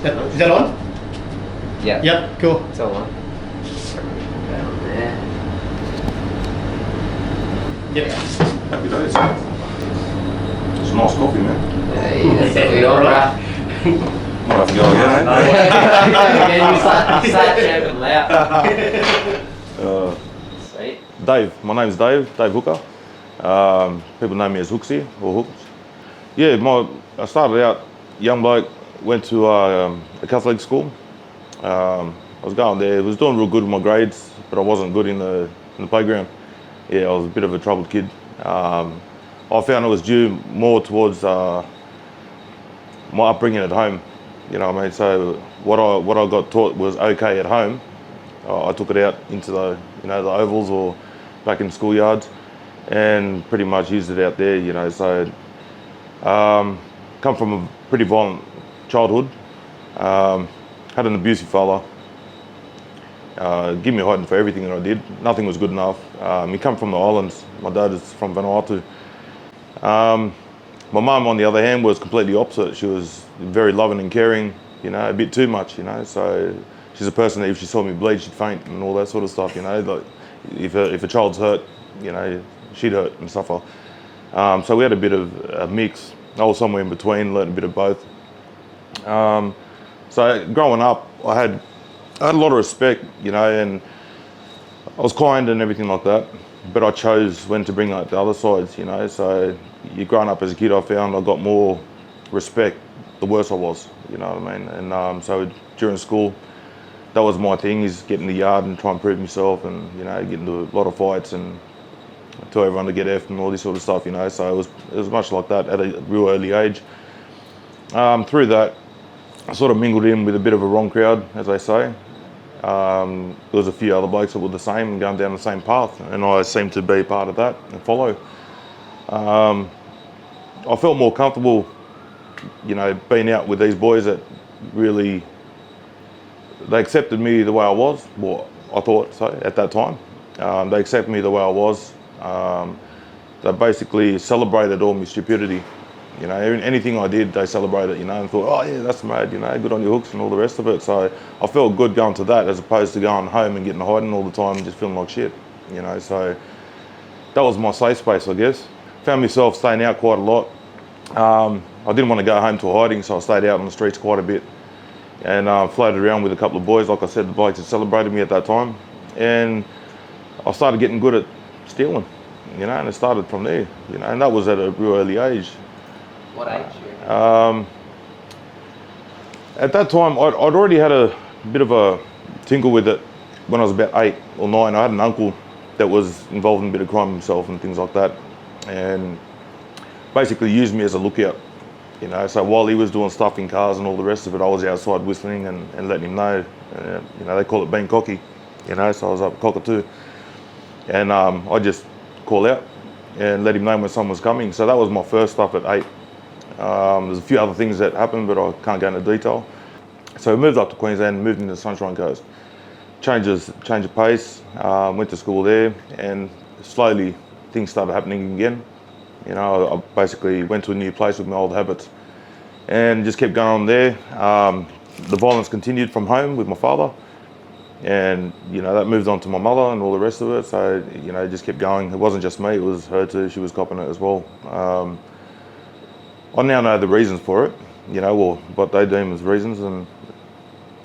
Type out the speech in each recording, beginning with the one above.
Is that on? Yeah. Yep, cool. It's all on. Down there. Yep. Happy days. It's a nice coffee, man. Hey, that's what we are, right? Might have to go again, eh? Again, you start shouting loud. Sweet. Dave, my name's Dave Hooker. People know me as Hooksy or Hooks. Yeah, I started out young bloke, went to a Catholic school. I was going there, was doing real good with my grades, but I wasn't good in the playground. Yeah, I was a bit of a troubled kid. I found it was due more towards my upbringing at home. You know what I mean? So what I got taught was okay at home. I took it out into the the ovals or back in schoolyards, and pretty much used it out there. So come from a pretty violent childhood. Had an abusive father. Give me a hiding for everything that I did. Nothing was good enough. He come from the islands. My dad is from Vanuatu. My mum, on the other hand, was completely opposite. She was very loving and caring, a bit too much, So she's a person that if she saw me bleed, she'd faint and all that sort of stuff, Like if a child's hurt, she'd hurt and suffer. So we had a bit of a mix. I was somewhere in between, learned a bit of both. So growing up, I had a lot of respect, and I was kind and everything like that. But I chose when to bring out the other sides, So you're growing up as a kid, I found I got more respect the worse I was, you know what I mean? And so during school, that was my thing, is get in the yard and try and prove myself, and get into a lot of fights and tell everyone to get F and all this sort of stuff, So it was much like that at a real early age. Through that, I sort of mingled in with a bit of a wrong crowd, as they say. There was a few other blokes that were the same and going down the same path, and I seemed to be part of that and follow. I felt more comfortable, being out with these boys that really, they accepted me the way I was. Well, I thought so at that time. They accepted me the way I was. They basically celebrated all my stupidity. Anything I did, they celebrated, and thought, oh yeah, that's mad, good on your hooks and all the rest of it. So I felt good going to that as opposed to going home and getting hiding all the time and just feeling like shit, So that was my safe space, I guess. Found myself staying out quite a lot. I didn't want to go home to hiding, so I stayed out on the streets quite a bit and floated around with a couple of boys. Like I said, the blokes had celebrated me at that time, and I started getting good at stealing, and it started from there, and that was at a real early age. What age? At that time, I'd already had a bit of a tingle with it when I was about 8 or 9. I had an uncle that was involved in a bit of crime himself and things like that, and basically used me as a lookout. So while he was doing stuff in cars and all the rest of it, I was outside whistling and letting him know. They call it being cocky, so I was up cockatoo, and I just call out and let him know when someone was coming. So that was my first stuff at 8. There's a few other things that happened, but I can't go into detail. So we moved up to Queensland, moved into the Sunshine Coast. Change of pace, went to school there, and slowly things started happening again. I basically went to a new place with my old habits and just kept going on there. The violence continued from home with my father, and that moved on to my mother and all the rest of it. So it just kept going. It wasn't just me, it was her too. She was copping it as well. I now know the reasons for it, or what they deem as reasons, and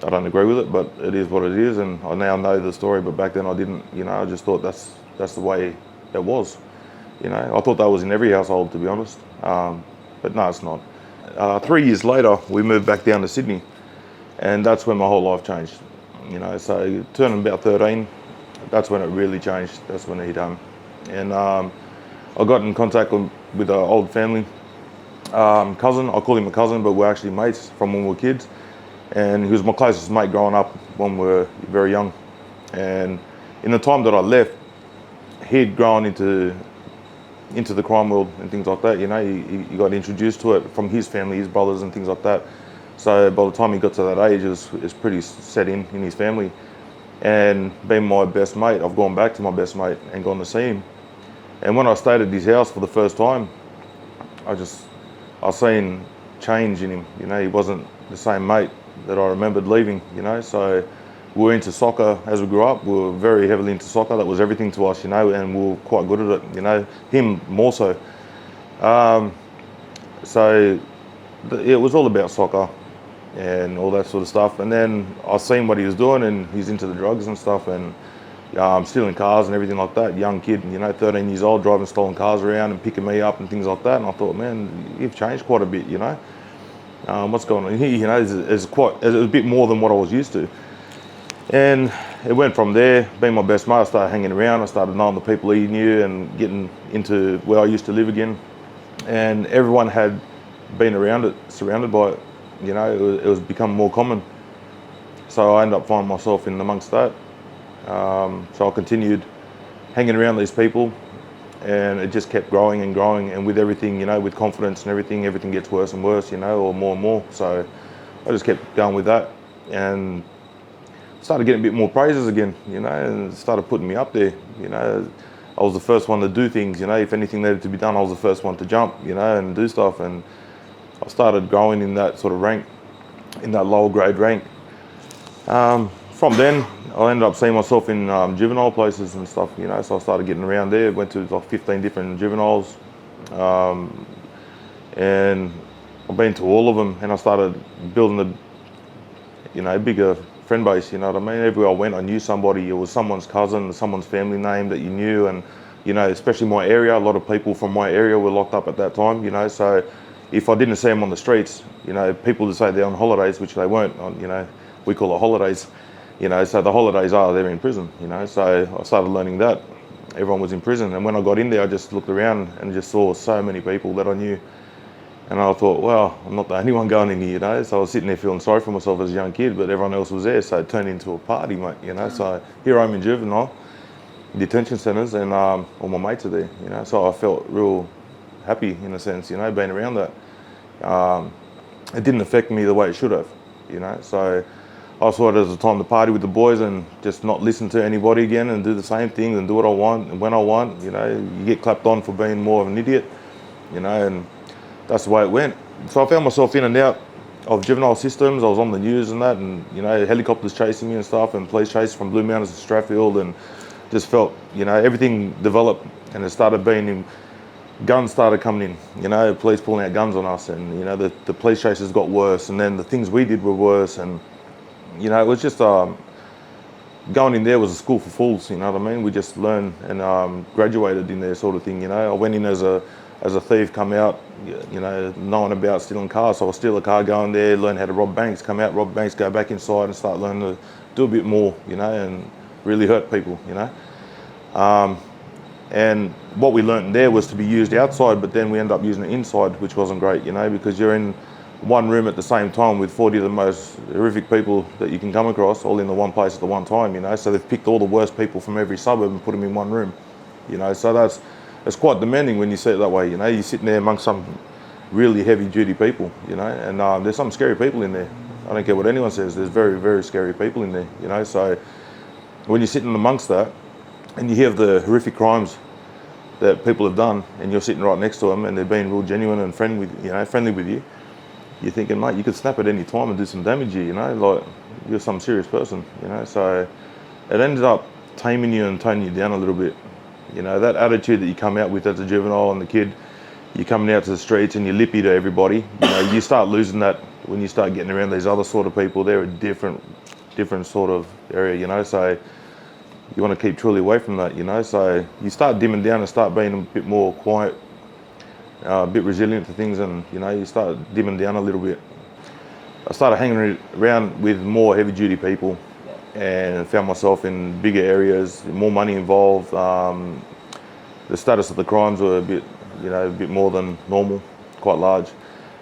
I don't agree with it, but it is what it is, and I now know the story, but back then I didn't. I just thought that's the way it was. I thought that was in every household, to be honest, but no, it's not. 3 years later, we moved back down to Sydney, and that's when my whole life changed. So turning about 13, that's when it really changed. That's when it hit home, and I got in contact with an old family cousin. I call him a cousin, but we're actually mates from when we were kids, and he was my closest mate growing up when we were very young. And in the time that I left, he'd grown into the crime world and things like that. He got introduced to it from his family, his brothers and things like that. So by the time he got to that age, it was pretty set in his family. And being my best mate, I've gone back to my best mate and gone to see him. And when I stayed at his house for the first time, I seen change in him. He wasn't the same mate that I remembered leaving, you know. So we were into soccer as we grew up. We were very heavily into soccer. That was everything to us, you know, and we were quite good at it, you know. Him more so. So it was all about soccer and all that sort of stuff. And then I seen what he was doing, and he's into the drugs and stuff, and stealing cars and everything like that. Young kid, you know, 13 years old, driving stolen cars around and picking me up and things like that. And I thought, man, you've changed quite a bit, you know. What's going on here? You know, is a bit more than what I was used to. And it went from there. Being my best mate, I started hanging around. I started knowing the people he knew and getting into where I used to live again. And everyone had been around it, surrounded by it. You know, it was becoming more common. So I ended up finding myself in amongst that. So I continued hanging around these people, and it just kept growing and growing. And with everything, you know, with confidence and everything gets worse and worse, you know, or more and more. So I just kept going with that, and started getting a bit more praises again, you know, and started putting me up there. You know, I was the first one to do things, you know. If anything needed to be done, I was the first one to jump, you know, and do stuff. And I started growing in that sort of rank, in that lower grade rank. From then, I ended up seeing myself in juvenile places and stuff, you know, so I started getting around there. Went to like 15 different juveniles, and I've been to all of them, and I started building a bigger friend base, you know what I mean? Everywhere I went, I knew somebody. It was someone's cousin, someone's family name that you knew, and, you know, especially my area, a lot of people from my area were locked up at that time, you know, so if I didn't see them on the streets, you know, people would say they're on holidays, which they weren't, you know, we call it holidays. You know, so the holidays they're in prison, you know, so I started learning that everyone was in prison. And when I got in there, I just looked around and just saw so many people that I knew. And I thought, well, I'm not the only one going in here, you know. So I was sitting there feeling sorry for myself as a young kid, but everyone else was there. So it turned into a party, mate, you know. So here I'm in juvenile detention centres, and all my mates are there, you know. So I felt real happy in a sense, you know, being around that. It didn't affect me the way it should have, you know. So I saw it as a time to party with the boys and just not listen to anybody again and do the same thing and do what I want and when I want. You know, you get clapped on for being more of an idiot, you know, and that's the way it went. So I found myself in and out of juvenile systems. I was on the news and that, and, you know, helicopters chasing me and stuff, and police chase from Blue Mountains to Strathfield, and just felt, you know, everything developed, and it started being in, guns started coming in, you know, police pulling out guns on us, and, you know, the police chases got worse, and then the things we did were worse, and, you know, it was just going in there was a school for fools, you know what I mean? We just learned and graduated in there, sort of thing, you know. I went in as a thief, come out, you know, knowing about stealing cars. So I steal a car, go in there, learn how to rob banks, come out, rob banks, go back inside and start learning to do a bit more, you know, and really hurt people, you know. And what we learned there was to be used outside, but then we ended up using it inside, which wasn't great, you know, because you're in one room at the same time with 40 of the most horrific people that you can come across, all in the one place at the one time, you know. So they've picked all the worst people from every suburb and put them in one room, you know. So it's quite demanding when you see it that way, you know. You're sitting there amongst some really heavy duty people, you know, and there's some scary people in there. I don't care what anyone says, there's very, very scary people in there, you know. So when you're sitting amongst that and you hear of the horrific crimes that people have done, and you're sitting right next to them and they're being real genuine and friendly with you, you're thinking, mate, you could snap at any time and do some damage here, you know, like you're some serious person, you know. So it ended up taming you and toning you down a little bit. You know, that attitude that you come out with as a juvenile and the kid, you're coming out to the streets and you're lippy to everybody, you know, you start losing that when you start getting around these other sort of people. They're a different sort of area, you know, so you want to keep truly away from that, you know. So you start dimming down and start being a bit more quiet, a bit resilient to things, and, you know, you start dimming down a little bit. I started hanging around with more heavy duty people and found myself in bigger areas, more money involved. The status of the crimes were a bit more than normal, quite large.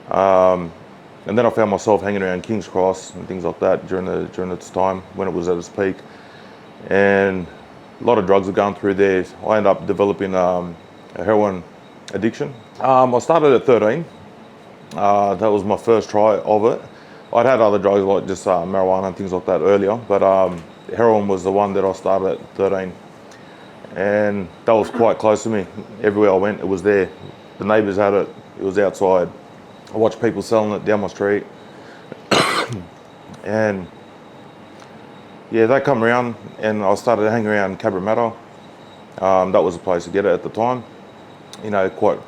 And then I found myself hanging around King's Cross and things like that during its time when it was at its peak. And a lot of drugs were going through there. I ended up developing a heroin addiction. I started at 13. That was my first try of it. I'd had other drugs like just marijuana and things like that earlier, but heroin was the one that I started at 13. And that was quite close to me. Everywhere I went, it was there. The neighbours had it. It was outside. I watched people selling it down my street. And yeah, they come around and I started hanging around Cabramatta. That was the place to get it at the time. You know, quite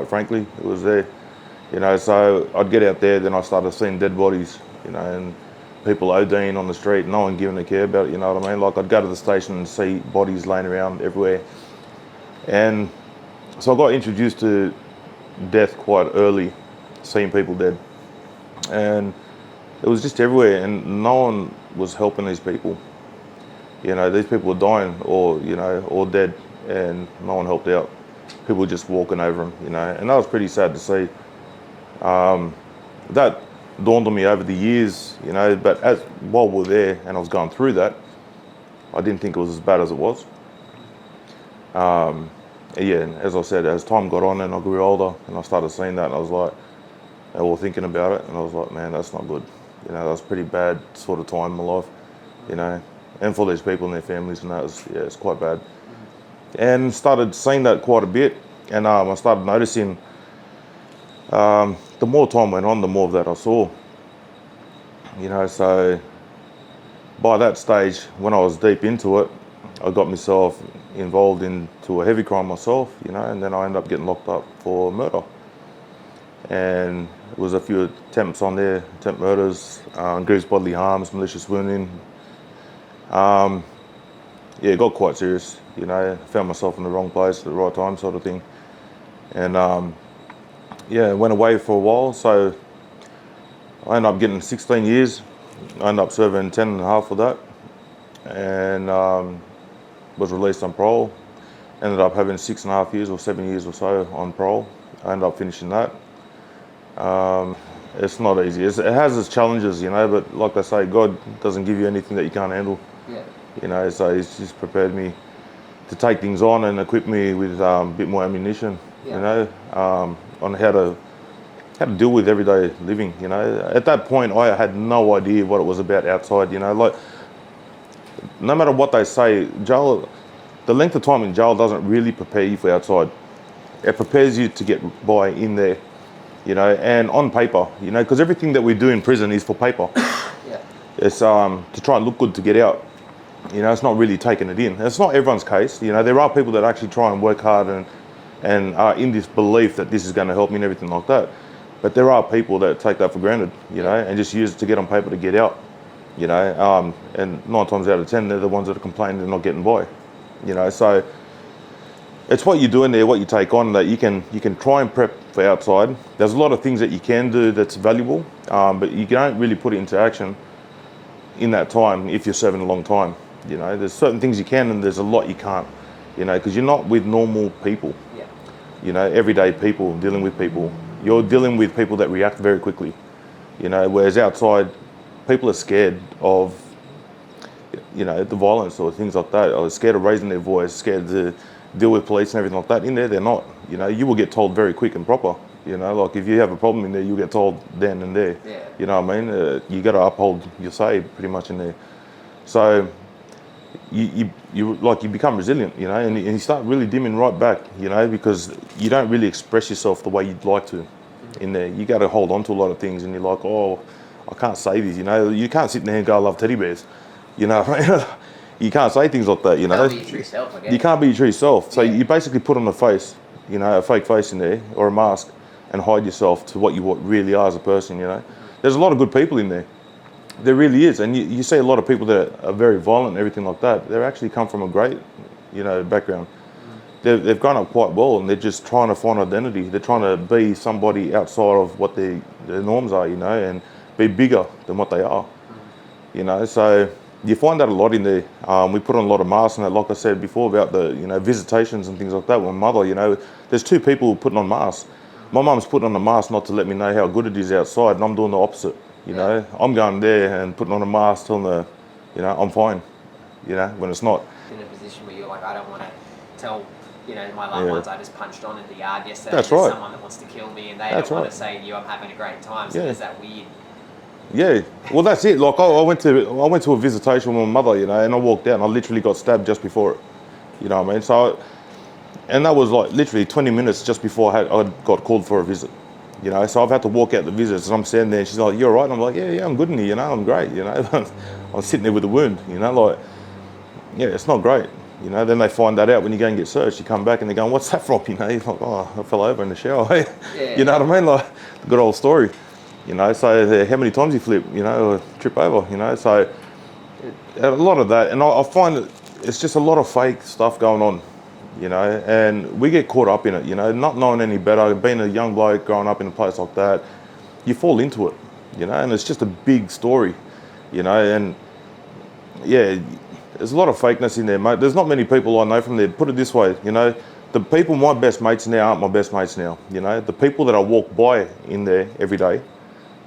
frankly, it was there. You know, so I'd get out there, then I started seeing dead bodies, you know, and people ODing on the street, no one giving a care about it, you know what I mean? Like I'd go to the station and see bodies laying around everywhere. And so I got introduced to death quite early, seeing people dead. And it was just everywhere and no one was helping these people. You know, these people were dying or, you know, or dead and no one helped out. People were just walking over them, you know, and that was pretty sad to see. That dawned on me over the years, you know, but while we were there and I was going through that, I didn't think it was as bad as it was. Yeah, and as I said, as time got on and I grew older and I started seeing that, and I was like, or thinking about it, and I was like, man, that's not good. You know, that was a pretty bad sort of time in my life, you know, and for these people and their families, and that was, yeah, it's quite bad. And started seeing that quite a bit, and I started noticing the more time went on, the more of that I saw. You know, so by that stage, when I was deep into it, I got myself involved into a heavy crime myself, you know, and then I ended up getting locked up for murder. And it was a few attempts on there, attempt murders, grievous bodily harms, malicious wounding. Yeah, it got quite serious, you know, found myself in the wrong place at the right time sort of thing. And yeah, went away for a while, so I ended up getting 16 years. I ended up serving 10 and a half for that, and was released on parole. Ended up having 6.5 years or 7 years or so on parole. I ended up finishing that. It's not easy. It has its challenges, you know, but like I say, God doesn't give you anything that you can't handle. Yeah. You know, so He's just prepared me to take things on and equip me with a bit more ammunition, Yeah. you know, on how to deal with everyday living, you know. At that point, I had no idea what it was about outside, you know. Like, no matter what they say, jail, the length of time in jail doesn't really prepare you for outside. It prepares you to get by in there, you know, and on paper, you know, because everything that we do in prison is for paper. Yeah. It's to try and look good to get out. You know, it's not really taking it in. It's not everyone's case. You know, there are people that actually try and work hard and are in this belief that this is going to help me and everything like that. But there are people that take that for granted, you know, and just use it to get on paper to get out, you know. And 9 times out of 10, they're the ones that are complaining they're not getting by, you know. So it's what you do in there, what you take on, that you can try and prep for outside. There's a lot of things that you can do that's valuable, but you don't really put it into action in that time if you're serving a long time. You know, there's certain things you can and there's a lot you can't, you know, because you're not with normal people. Yeah. You know, everyday people, dealing with people. You're dealing with people that react very quickly, you know, whereas outside, people are scared of, you know, the violence or things like that, or scared of raising their voice, scared to deal with police and everything like that. In there, they're not. You know, you will get told very quick and proper. You know, like if you have a problem in there, you'll get told then and there. Yeah. You know what I mean? You got to uphold your say pretty much in there. So you become resilient, you know, and you start really dimming right back, you know, because you don't really express yourself the way you'd like to in there. You got to hold on to a lot of things, and you're like, oh, I can't say this, you know. You can't sit in there and go, I love teddy bears, you know. You can't say things like that, you know. Can't be your true self, I guess. You can't be your true self. So Yeah. you basically put on a face, you know, a fake face in there or a mask, and hide yourself to what you really are as a person, you know. There's a lot of good people in there. There really is. And you see a lot of people that are very violent and everything like that. They actually come from a great, you know, background. They've grown up quite well, and they're just trying to find identity. They're trying to be somebody outside of what their norms are, you know, and be bigger than what they are, you know. So you find that a lot in there. We put on a lot of masks, and like I said before about the, you know, visitations and things like that. With my mother, you know, there's 2 people putting on masks. My mum's putting on a mask not to let me know how good it is outside, and I'm doing the opposite. You know, I'm going there and putting on a mask, telling her, you know, I'm fine. You know, when it's not. In a position where you're like, I don't want to tell, you know, my loved ones I just punched on in the yard yesterday. That's There's right. someone that wants to kill me, and they That's don't want right. to say to you, I'm having a great time. So Yeah. there's that weird. Yeah, well, that's it. Like I went to a visitation with my mother, you know, and I walked out and I literally got stabbed just before it. You know what I mean? So, and that was like literally 20 minutes just before I got called for a visit. you know. So I've had to walk out the visits, and I'm standing there, and she's like, "You're all right?" And I'm like, "Yeah, I'm good in here, you know, I'm great, you know." I'm sitting there with a wound, you know, like, yeah, it's not great, you know. Then they find that out when you go and get searched. You come back and they're going, "What's that from?" You know, you're like, "Oh, I fell over in the shower." Yeah. You know what I mean? Like, the good old story, you know. So how many times you flip, you know, or trip over, you know. So a lot of that, and I find that it's just a lot of fake stuff going on, you know, and we get caught up in it, you know, not knowing any better, being a young bloke growing up in a place like that, you fall into it, you know, and it's just a big story, you know, and yeah, there's a lot of fakeness in there, mate. There's not many people I know from there. Put it this way, you know, the people, my best mates now aren't my best mates now, you know. The people that I walk by in there every day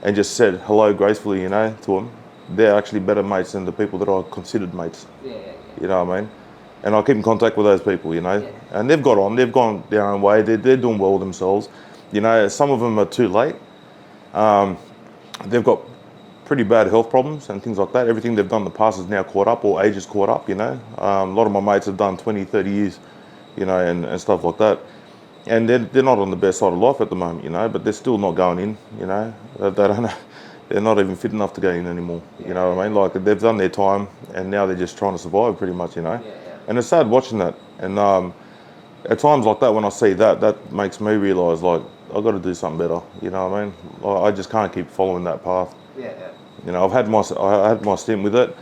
and just said hello gracefully, you know, to them, they're actually better mates than the people that I considered mates. Yeah. You know what I mean? And I keep in contact with those people, you know, Yeah. and they've gone their own way. They're doing well themselves. You know, some of them are too late. They've got pretty bad health problems and things like that. Everything they've done in the past is now caught up, or age is caught up, you know. A lot of my mates have done 20, 30 years, you know, and stuff like that. And they're not on the best side of life at the moment, you know, but they're still not going in, you know. They don't, they're not even fit enough to go in anymore, you know what I mean? Like, they've done their time and now they're just trying to survive pretty much, you know. Yeah. And it's sad watching that. And at times like that, when I see that, that makes me realise, like, I've got to do something better, you know what I mean? I just can't keep following that path. Yeah. You know, I had my stint with it,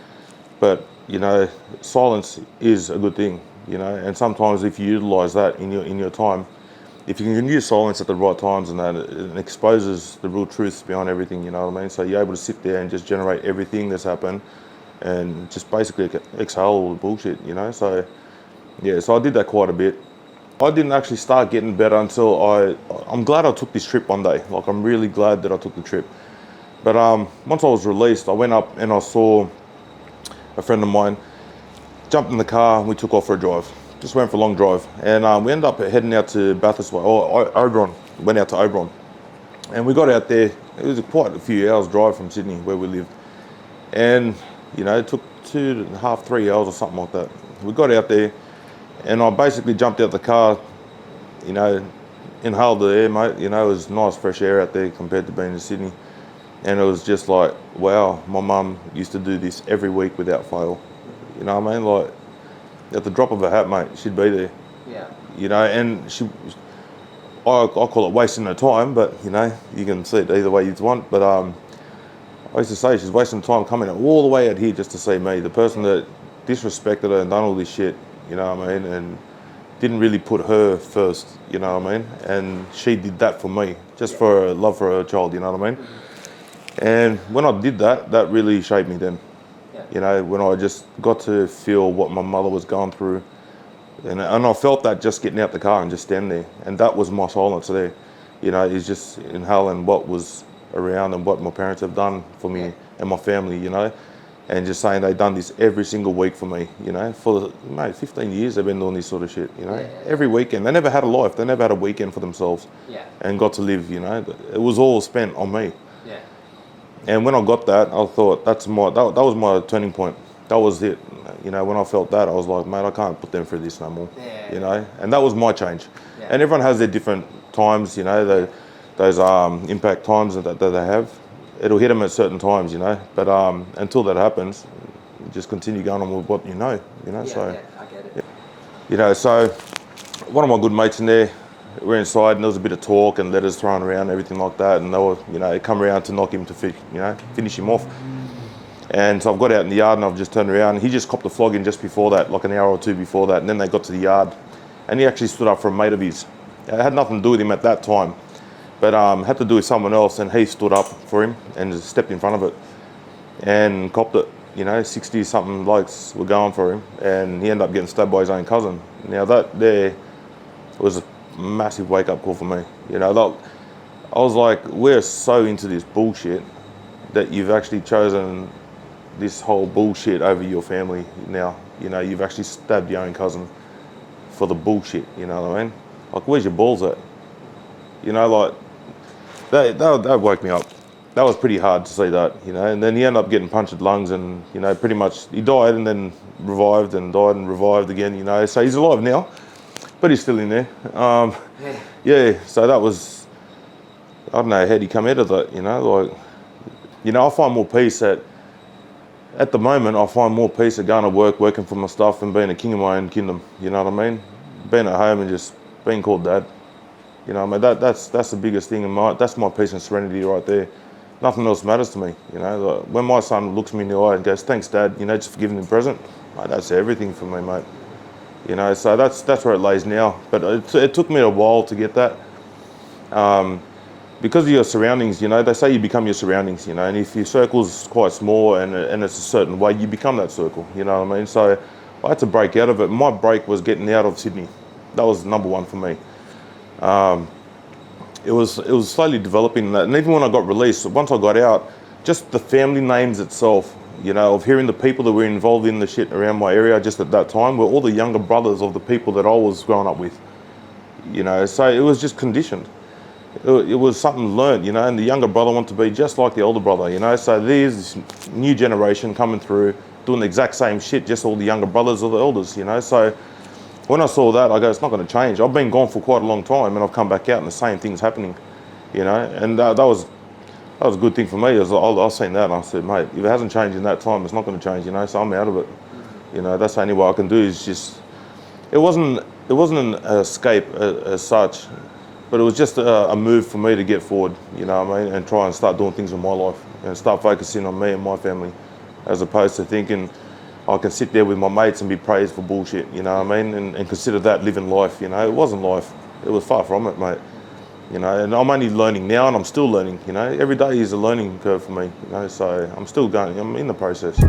but, you know, silence is a good thing, you know, and sometimes if you utilise that in your time, if you can use silence at the right times, and that it exposes the real truths behind everything, you know what I mean? So you're able to sit there and just generate everything that's happened and just basically exhale all the bullshit, you know? So, yeah, so I did that quite a bit. I didn't actually start getting better until I'm glad I took this trip one day. Like, I'm really glad that I took the trip. But once I was released, I went up and I saw a friend of mine, jumped in the car, and we took off for a drive. Just went for a long drive. And we ended up heading out to Bathurst, or Oberon. Went out to Oberon. And we got out there, it was quite a few hours drive from Sydney, where we lived. And, you know, it took 2.5, 3 hours or something like that. We got out there, and I basically jumped out the car, you know, inhaled the air, mate. You know, it was nice fresh air out there compared to being in Sydney. And it was just like, wow, my mum used to do this every week without fail. You know what I mean? Like, at the drop of a hat, mate, she'd be there. Yeah. You know, and I call it wasting her time, but, you know, you can see it either way you want. But I used to say she's wasting time coming all the way out here just to see me, the person that disrespected her and done all this shit, you know what I mean, and didn't really put her first, you know what I mean, and she did that for me, just for her love for her child, you know what I mean. And when I did that, that really shaped me then. Yeah. You know, when I just got to feel what my mother was going through. And I felt that just getting out the car and just standing there. And that was my silence there. You know, is just inhaling what was around and what my parents have done for me and my family, you know. And just saying they've done this every single week for me, you know. For, mate, 15 years they've been doing this sort of shit, you know. Every weekend. They never had a life. They never had a weekend for themselves. Yeah. And got to live, you know. It was all spent on me. Yeah. And when I got that, I thought that was my turning point. That was it. You know, when I felt that, I was like, mate, I can't put them through this no more. Yeah. You know, and that was my change. Yeah. And everyone has their different times, you know, those impact times that they have. It'll hit them at certain times, you know. But until that happens, you just continue going on with what you know. Yeah, So, I get it. you know, so one of my good mates in there, we're inside and there was a bit of talk and letters thrown around and everything like that, and they were, you know, come around to knock him to finish him off. And so I've got out in the yard and I've just turned around. He just copped a flogging just before that, like an hour or two before that, and then they got to the yard and he actually stood up for a mate of his. It had nothing to do with him at that time, but had to do with someone else, and he stood up for him and just stepped in front of it and copped it. You know, 60 something blokes were going for him, and he ended up getting stabbed by his own cousin. Now that there was a massive wake up call for me. You know, I was like, we're so into this bullshit that you've actually chosen this whole bullshit over your family now. You know, you've actually stabbed your own cousin for the bullshit, you know what I mean? Like, where's your balls at? You know, like, that woke me up. That was pretty hard to see that, you know, and then he ended up getting punctured lungs and, you know, pretty much he died and then revived and died and revived again, you know, so he's alive now, but he's still in there. Yeah, so that was I don't know how do you come out of that, like, I find more peace at the moment, I find more peace at going to work, working for my stuff and being a king of my own kingdom, you know what I mean? Being at home and just being called dad. You know, I mean, that's the biggest thing that's my peace and serenity right there. Nothing else matters to me, like, when my son looks me in the eye and goes, thanks dad, just for giving him a present, mate, that's everything for me, mate. So that's where it lays now. But it took me a while to get that. Because of your surroundings, they say you become your surroundings, and if your circle's quite small and it's a certain way, you become that circle, you know what I mean? So I had to break out of it. My break was getting out of Sydney. That was number one for me. It was slowly developing that, and even when I got released, once I got out, just the family names itself, of hearing the people that were involved in the shit around my area just at that time were all the younger brothers of the people that I was growing up with, so it was just conditioned. It was something learned, and the younger brother wanted to be just like the older brother, so there's this new generation coming through doing the exact same shit, just all the younger brothers or the elders, so when I saw that, I go, it's not going to change. I've been gone for quite a long time and I've come back out and the same thing's happening, and that was a good thing for me. I seen that and I said, mate, if it hasn't changed in that time, it's not going to change, so I'm out of it. That's the only way I can do is just, it wasn't an escape as such, but it was just a move for me to get forward, and try and start doing things in my life and start focusing on me and my family, as opposed to thinking I can sit there with my mates and be praised for bullshit, and consider that living life, It wasn't life. It was far from it, mate. And I'm only learning now and I'm still learning, Every day is a learning curve for me, so I'm still going, I'm in the process.